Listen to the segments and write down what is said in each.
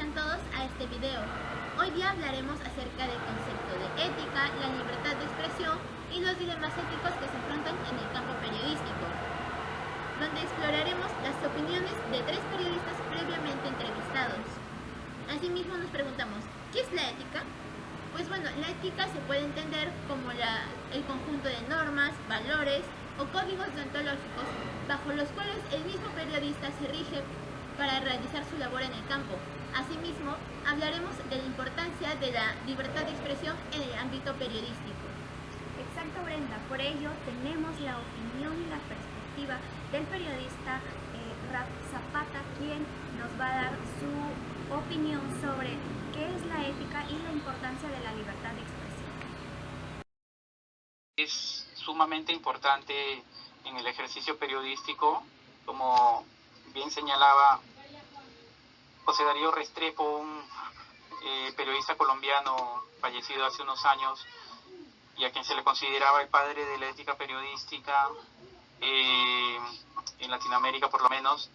sean todos a este video. Hoy día hablaremos acerca del concepto de ética, la libertad de expresión y los dilemas éticos que se afrontan en el campo periodístico, donde exploraremos las opiniones de 3 periodistas previamente entrevistados. Asimismo nos preguntamos, ¿qué es la ética? Pues bueno, la ética se puede entender como el conjunto de normas, valores o códigos deontológicos bajo los cuales el mismo periodista se rige para realizar su labor en el campo. Asimismo, hablaremos de la importancia de la libertad de expresión en el ámbito periodístico. Exacto, Brenda. Por ello, tenemos la opinión y la perspectiva del periodista Raf Zapata, quien nos va a dar su opinión sobre qué es la ética y la importancia de la libertad de expresión. Es sumamente importante en el ejercicio periodístico, como bien señalaba José Darío Restrepo, un periodista colombiano fallecido hace unos años y a quien se le consideraba el padre de la ética periodística en Latinoamérica por lo menos.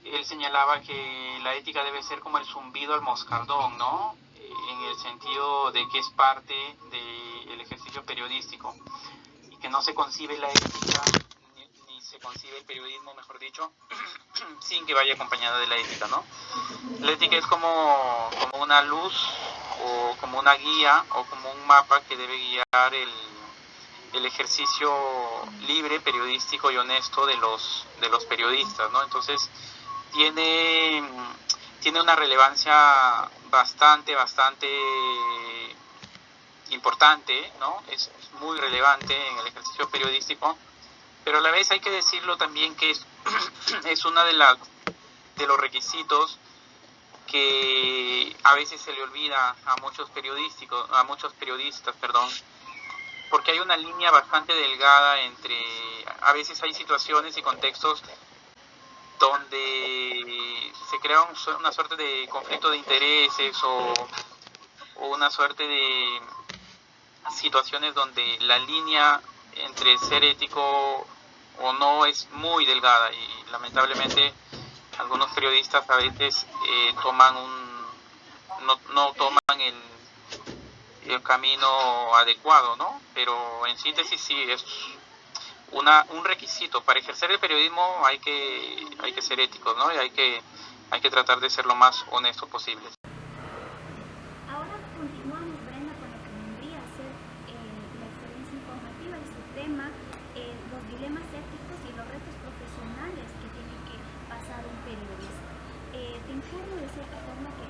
Él señalaba que la ética debe ser como el zumbido al moscardón, ¿no? En el sentido de que es parte del ejercicio periodístico y que no se concibe la ética ni se concibe el periodismo, mejor dicho, sin que vaya acompañada de la ética, ¿no? La ética es como una luz o como una guía o como un mapa que debe guiar el ejercicio libre, periodístico y honesto de los periodistas, ¿no? Entonces tiene una relevancia bastante importante, ¿no? Es muy relevante en el ejercicio periodístico, pero a la vez hay que decirlo también que es una de los requisitos que a veces se le olvida a muchos periodistas, porque hay una línea bastante delgada entre, a veces hay situaciones y contextos donde se crea una suerte de conflicto de intereses o una suerte de situaciones donde la línea entre ser ético o no es muy delgada y lamentablemente algunos periodistas a veces no toman el camino adecuado, ¿no? Pero en síntesis sí es un requisito para ejercer el periodismo. Hay que ser éticos, ¿no? Y hay que tratar de ser lo más honesto posible. Ahora continuamos, Brenda, con lo que vendría a ser la experiencia informativa y su tema, los dilemas éticos y los retos profesionales que tiene que pasar un periodista. Te informo de cierta forma que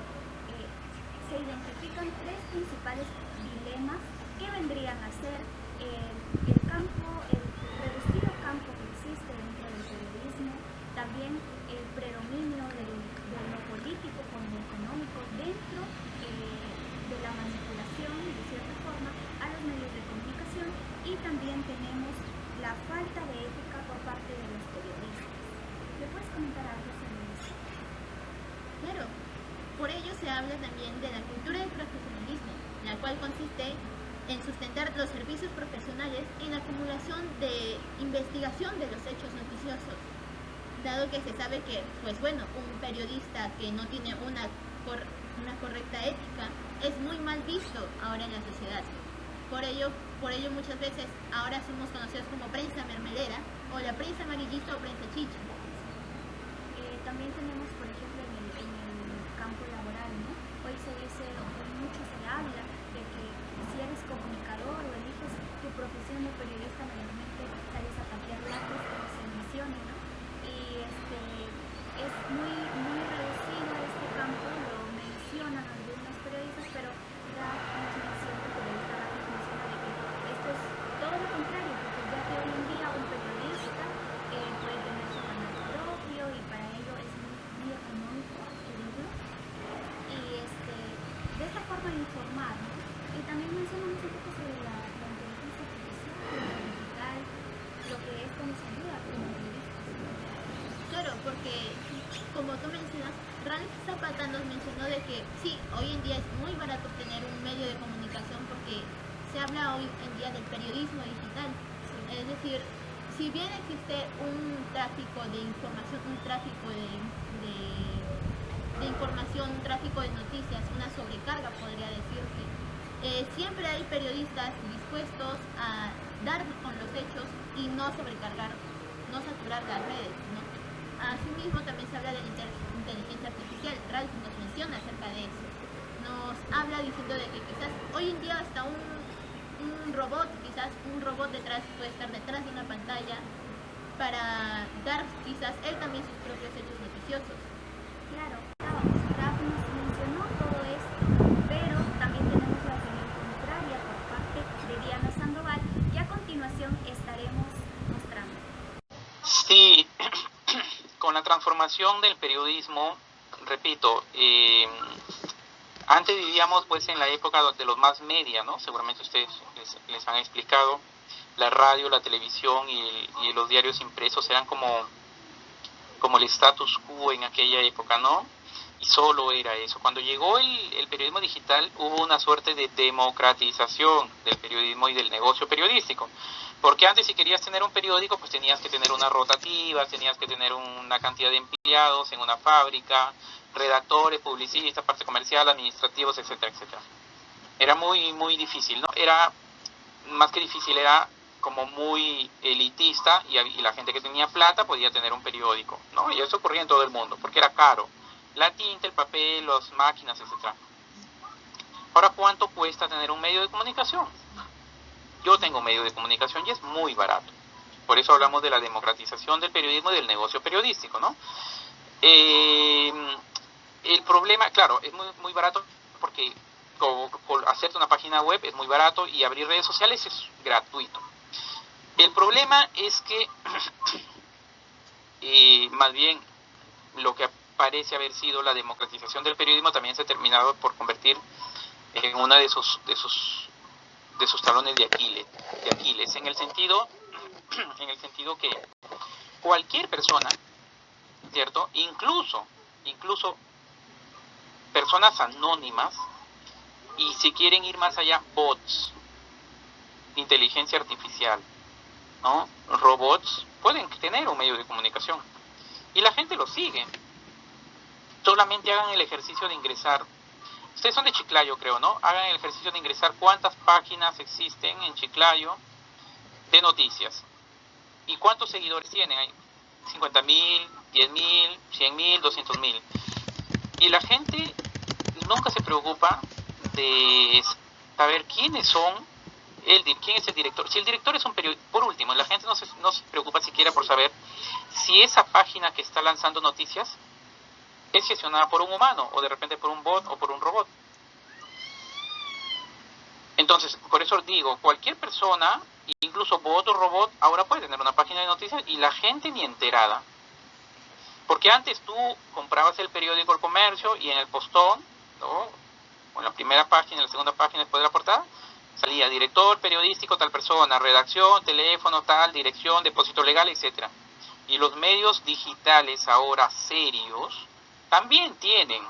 se identifican 3 principales dilemas que vendrían a ser el reducido campo que existe dentro del periodismo, también el predominio de lo político con lo económico dentro de la manipulación, de cierta forma, a los medios de comunicación, y también tenemos la falta de ética por parte de los periodistas. ¿Le puedes comentar algo sobre eso? Claro, por ello se habla también de la cultura del profesionalismo, la cual consiste en sustentar los servicios profesionales en la acumulación de investigación de los hechos noticiosos, dado que se sabe que, pues bueno, un periodista que no tiene una correcta ética es muy mal visto ahora en la sociedad. Por ello muchas veces ahora somos conocidos como prensa mermelera o la prensa amarillista o prensa chicha. También tenemos, por ejemplo, en el campo laboral, ¿no? Hoy mucho se habla de que si eres comunicador o eliges tu profesión de periodista, mayormente sales a cambiar datos, como se menciona, ¿no? Y es muy reducido este campo, lo mencionan algunos periodistas, pero la información del periodista menciona de que esto es todo lo contrario, porque ya que hoy en día un periodista puede tener su canal propio y para ello es muy económico adquirirlo, y de esta forma de informar, ¿no? Y también mencionamos un poco sobre la inteligencia artificial, lo digital, lo que esto nos ayuda como periodistas. Claro, porque como tú mencionas, Ralph Zapata nos mencionó de que sí, hoy en día es muy barato tener un medio de comunicación porque se habla hoy en día del periodismo digital. Es decir, si bien existe un tráfico de información, un tráfico de de información, un tráfico de noticias, una sobrecarga podría decirse. Siempre hay periodistas dispuestos a dar con los hechos y no sobrecargar, no saturar las redes, ¿no? Asimismo también se habla de la inteligencia artificial. Ralph nos menciona acerca de eso. Nos habla diciendo de que quizás hoy en día hasta un robot, quizás un robot puede estar detrás de una pantalla para dar quizás él también sus propios hechos noticiosos. Claro, Ralph nos mencionó todo esto, pero también tenemos la opinión contraria por parte de Diana Sandoval, que a continuación estaremos mostrando. Sí, con la transformación del periodismo, repito, antes vivíamos pues en la época de los más media, ¿no? Seguramente ustedes les han explicado. La radio, la televisión y los diarios impresos eran como el status quo en aquella época, ¿no? Y solo era eso. Cuando llegó el periodismo digital, hubo una suerte de democratización del periodismo y del negocio periodístico. Porque antes, si querías tener un periódico, pues tenías que tener una rotativa, tenías que tener una cantidad de empleados en una fábrica, redactores, publicistas, parte comercial, administrativos, etcétera, etcétera. Era muy, muy difícil, ¿no? Era, más que difícil, era como muy elitista y la gente que tenía plata podía tener un periódico, ¿no? Y eso ocurría en todo el mundo, porque era caro. La tinta, el papel, las máquinas, etcétera. Ahora, ¿cuánto cuesta tener un medio de comunicación? Yo tengo un medio de comunicación y es muy barato. Por eso hablamos de la democratización del periodismo y del negocio periodístico, ¿no? El problema, claro, es muy, muy barato porque hacerte una página web es muy barato y abrir redes sociales es gratuito. El problema es que más bien lo que parece haber sido la democratización del periodismo también se ha terminado por convertir en una de sus talones de Aquiles, en el sentido que cualquier persona, ¿cierto? Incluso personas anónimas, y si quieren ir más allá, bots, inteligencia artificial, ¿no? Robots pueden tener un medio de comunicación y la gente lo sigue. Solamente hagan el ejercicio de ingresar. Ustedes son de Chiclayo, creo, ¿no? Hagan el ejercicio de ingresar cuántas páginas existen en Chiclayo de noticias y cuántos seguidores tienen. Hay 50.000, 10.000, 100.000, 200.000. Y la gente nunca se preocupa de saber quiénes son, quién es el director. Si el director es un periodista, por último, la gente no se preocupa siquiera por saber si esa página que está lanzando noticias es gestionada por un humano, o de repente por un bot o por un robot. Entonces, por eso digo, cualquier persona, incluso bot o robot, ahora puede tener una página de noticias y la gente ni enterada. Porque antes tú comprabas el periódico El Comercio y en el postón, ¿no? O en la primera página, en la segunda página, después de la portada, salía director periodístico tal persona, redacción, teléfono tal, dirección, depósito legal, etcétera. Y los medios digitales ahora serios también tienen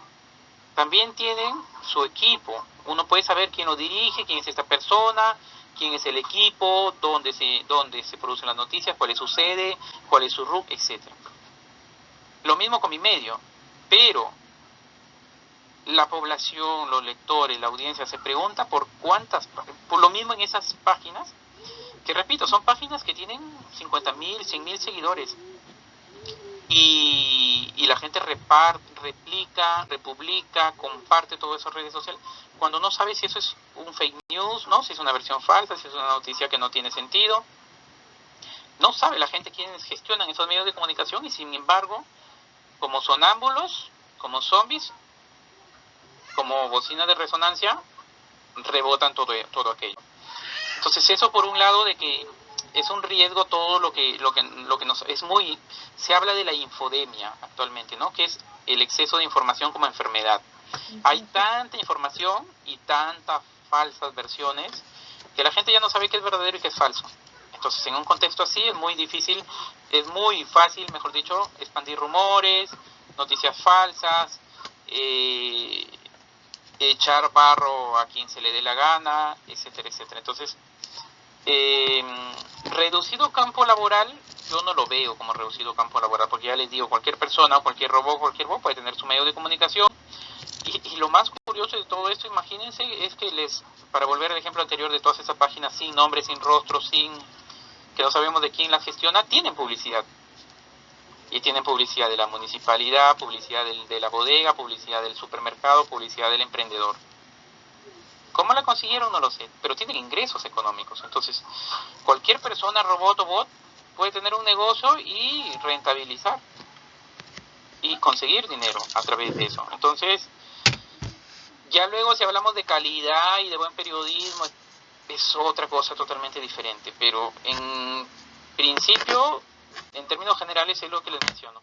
su equipo. Uno puede saber quién lo dirige, quién es esta persona, quién es el equipo, dónde se producen las noticias, cuál es su sede, cuál es su RUC, etcétera. Lo mismo con mi medio, pero la población, los lectores, la audiencia se pregunta por lo mismo en esas páginas, que repito, son páginas que tienen 50.000, 100.000 seguidores. Y la gente replica, republica, comparte todo eso en redes sociales, cuando no sabe si eso es un fake news, ¿no? Si es una versión falsa, si es una noticia que no tiene sentido. No sabe la gente quiénes gestionan esos medios de comunicación y sin embargo, como sonámbulos, como zombies, como bocina de resonancia, rebotan todo aquello. Entonces eso por un lado de que es un riesgo todo lo que nos es muy, se habla de la infodemia actualmente, ¿no? Que es el exceso de información como enfermedad. Hay tanta información y tantas falsas versiones que la gente ya no sabe qué es verdadero y qué es falso. Entonces, en un contexto así es muy fácil, mejor dicho, expandir rumores, noticias falsas, echar barro a quien se le dé la gana, etcétera, etcétera. Entonces, reducido campo laboral, yo no lo veo como reducido campo laboral, porque ya les digo, cualquier persona, cualquier robot puede tener su medio de comunicación lo más curioso de todo esto, imagínense, es que para volver al ejemplo anterior de todas esas páginas sin nombre, sin rostro, que no sabemos de quién las gestiona, tienen publicidad. Y tienen publicidad de la municipalidad, publicidad de la bodega, publicidad del supermercado, publicidad del emprendedor. ¿Cómo la consiguieron? No lo sé, pero tienen ingresos económicos. Entonces, cualquier persona, robot o bot, puede tener un negocio y rentabilizar y conseguir dinero a través de eso. Entonces, ya luego si hablamos de calidad y de buen periodismo, es otra cosa totalmente diferente, pero en principio, en términos generales, es lo que les menciono.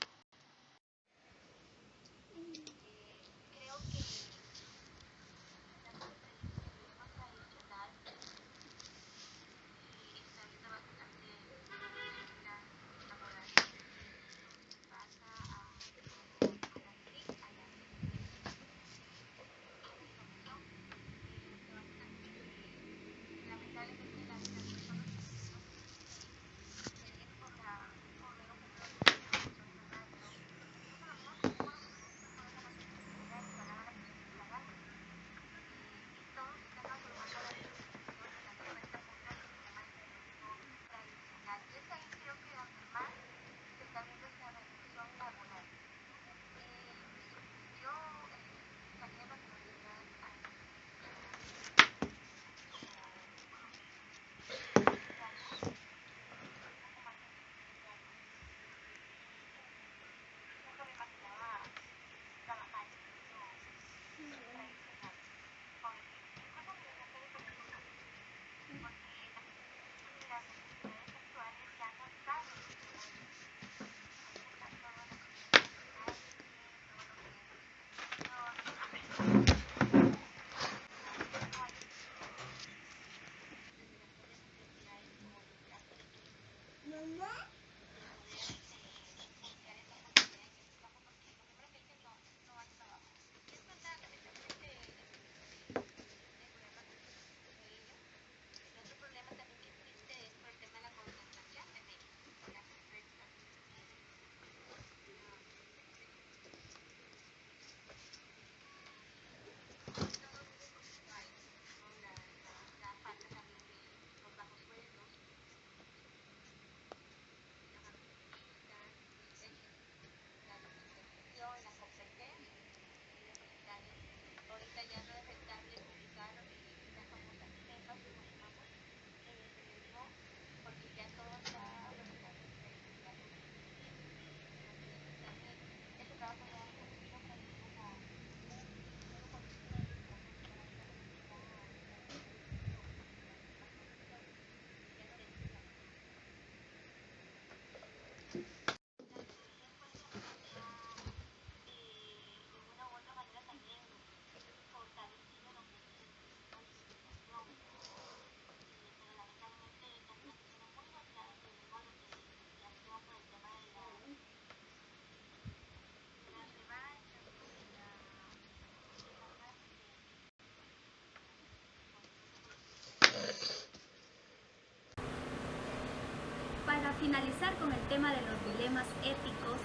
Para finalizar con el tema de los dilemas éticos,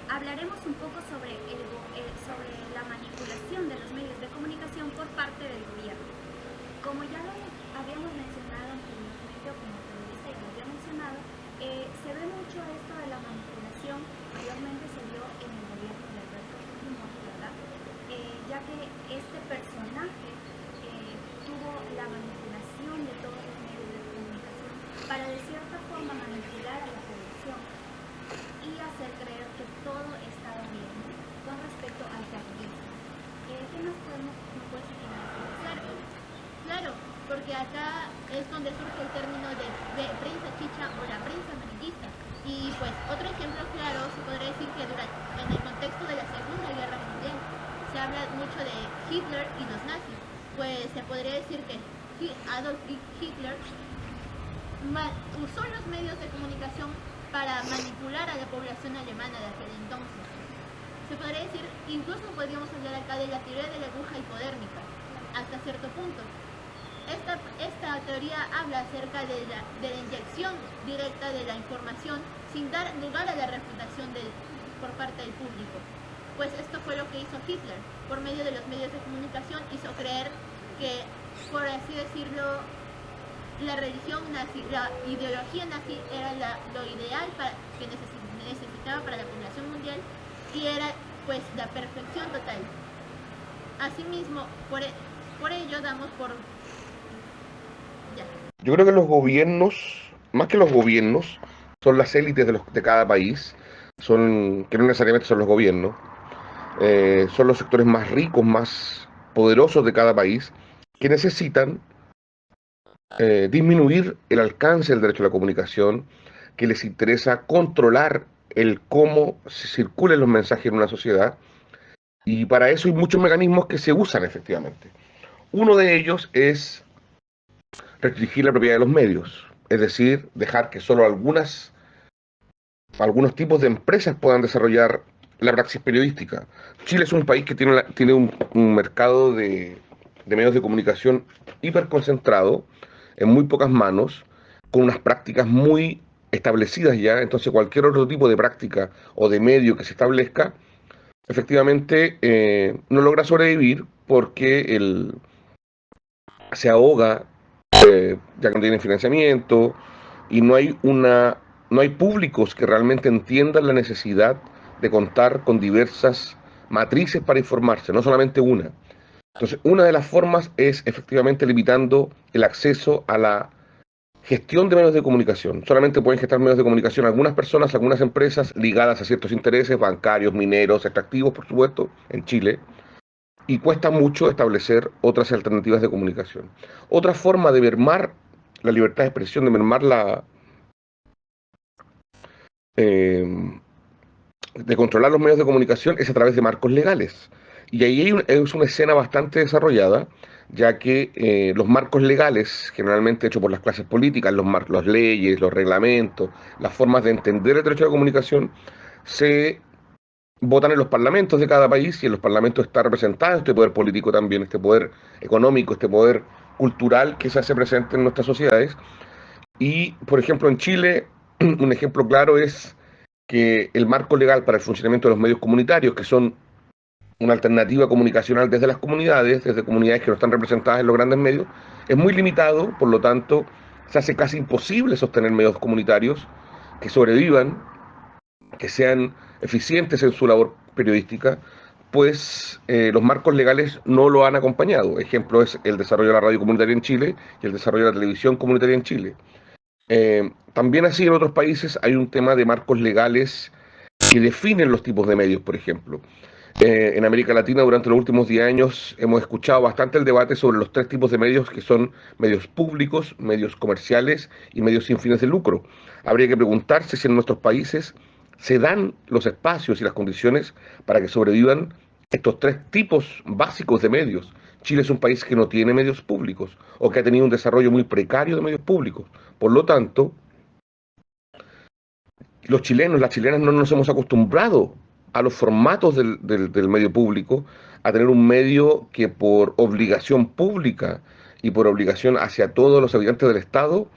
hablaremos un poco sobre la manipulación de los medios de comunicación por parte del gobierno. Como ya lo habíamos mencionado anteriormente, o como periodista ya lo había mencionado, se ve mucho esto de la manipulación, mayormente se vio en el gobierno de Alberto Fujimori, ¿verdad? Ya que este personaje tuvo la manipulación de todos los medios de comunicación para de cierta forma manipular a la población y hacer creer que todo estaba bien con respecto al terrorismo. ¿Qué nos puedes opinar? Claro, porque acá es donde surge el término de prensa chicha o la prensa amarillista. Y pues otro ejemplo claro se podría decir que en el contexto de la Segunda Guerra Mundial se habla mucho de Hitler y los nazis. Pues se podría decir que Adolf Hitler usó los medios de comunicación para manipular a la población alemana de aquel entonces. Se podría decir, incluso podríamos hablar acá de la teoría de la aguja hipodérmica, hasta cierto punto. Esta teoría habla acerca de la inyección directa de la información sin dar lugar a la refutación por parte del público. pues esto fue lo que hizo Hitler. Por medio de los medios de comunicación hizo creer que, por así decirlo, la religión nazi, la ideología nazi era lo ideal que necesitaba para la población mundial y era pues la perfección total. Asimismo, por ello damos por... Ya. Yo creo que los gobiernos, más que los gobiernos, son las élites de cada país, que no necesariamente son los gobiernos, son los sectores más ricos, más poderosos de cada país, que necesitan disminuir el alcance del derecho a la comunicación, que les interesa controlar el cómo se circulen los mensajes en una sociedad, y para eso hay muchos mecanismos que se usan efectivamente. Uno de ellos es restringir la propiedad de los medios, es decir, dejar que solo algunos tipos de empresas puedan desarrollar la praxis periodística. Chile es un país que tiene un mercado de medios de comunicación hiperconcentrado, en muy pocas manos, con unas prácticas muy establecidas ya. Entonces cualquier otro tipo de práctica o de medio que se establezca, efectivamente no logra sobrevivir porque se ahoga, ya que no tiene financiamiento, y no hay públicos que realmente entiendan la necesidad de contar con diversas matrices para informarse, no solamente una. Entonces, una de las formas es efectivamente limitando el acceso a la gestión de medios de comunicación. Solamente pueden gestar medios de comunicación algunas personas, algunas empresas ligadas a ciertos intereses bancarios, mineros, extractivos, por supuesto, en Chile. Y cuesta mucho establecer otras alternativas de comunicación. Otra forma de mermar la libertad de expresión, de mermar de controlar los medios de comunicación es a través de marcos legales. Y ahí es una escena bastante desarrollada, ya que los marcos legales, generalmente hechos por las clases políticas, las leyes, los reglamentos, las formas de entender el derecho a la comunicación, se votan en los parlamentos de cada país, y en los parlamentos está representado este poder político también, este poder económico, este poder cultural que se hace presente en nuestras sociedades. Y, por ejemplo, en Chile, un ejemplo claro es que el marco legal para el funcionamiento de los medios comunitarios, que son una alternativa comunicacional desde las comunidades, desde comunidades que no están representadas en los grandes medios, es muy limitado. Por lo tanto, se hace casi imposible sostener medios comunitarios que sobrevivan, que sean eficientes en su labor periodística, pues los marcos legales no lo han acompañado. Ejemplo es el desarrollo de la radio comunitaria en Chile y el desarrollo de la televisión comunitaria en Chile. También así en otros países hay un tema de marcos legales que definen los tipos de medios, por ejemplo. En América Latina durante los últimos 10 años hemos escuchado bastante el debate sobre los 3 tipos de medios, que son medios públicos, medios comerciales y medios sin fines de lucro. Habría que preguntarse si en nuestros países se dan los espacios y las condiciones para que sobrevivan estos 3 tipos básicos de medios. Chile es un país que no tiene medios públicos o que ha tenido un desarrollo muy precario de medios públicos. Por lo tanto, los chilenos, las chilenas no nos hemos acostumbrado a los formatos del medio público, a tener un medio que por obligación pública y por obligación hacia todos los habitantes del Estado,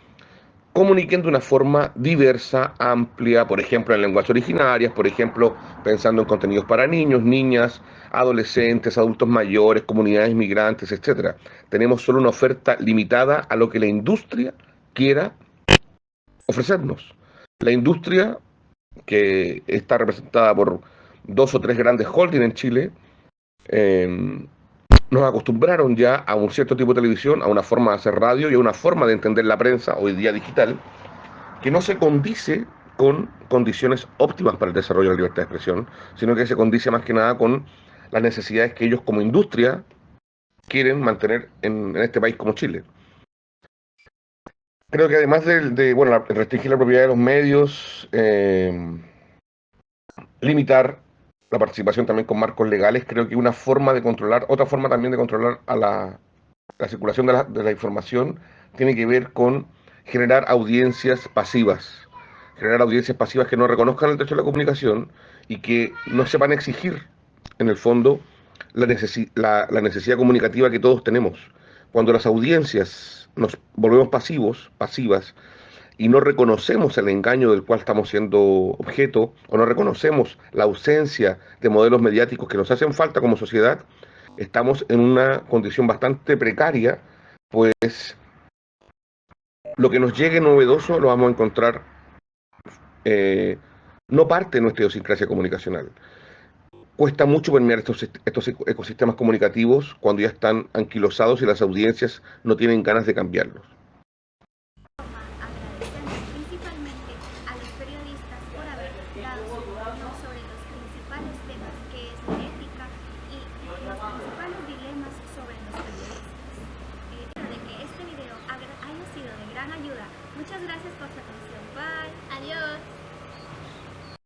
comuniquen de una forma diversa, amplia, por ejemplo en lenguas originarias, por ejemplo pensando en contenidos para niños, niñas, adolescentes, adultos mayores, comunidades migrantes, etcétera. Tenemos solo una oferta limitada a lo que la industria quiera ofrecernos. La industria, que está representada por 2 o 3 grandes holdings en Chile, nos acostumbraron ya a un cierto tipo de televisión, a una forma de hacer radio y a una forma de entender la prensa, hoy día digital, que no se condice con condiciones óptimas para el desarrollo de la libertad de expresión, sino que se condice más que nada con las necesidades que ellos como industria quieren mantener en este país como Chile. Creo que además bueno, restringir la propiedad de los medios, limitar la participación también con marcos legales, creo que una forma de controlar, otra forma también de controlar a la circulación de la información tiene que ver con generar audiencias pasivas que no reconozcan el derecho a la comunicación y que no sepan exigir, en el fondo, la necesidad comunicativa que todos tenemos. Cuando las audiencias nos volvemos pasivas, y no reconocemos el engaño del cual estamos siendo objeto, o no reconocemos la ausencia de modelos mediáticos que nos hacen falta como sociedad, estamos en una condición bastante precaria, pues lo que nos llegue novedoso lo vamos a encontrar no parte de nuestra idiosincrasia comunicacional. Cuesta mucho permear estos ecosistemas comunicativos cuando ya están anquilosados y las audiencias no tienen ganas de cambiarlos.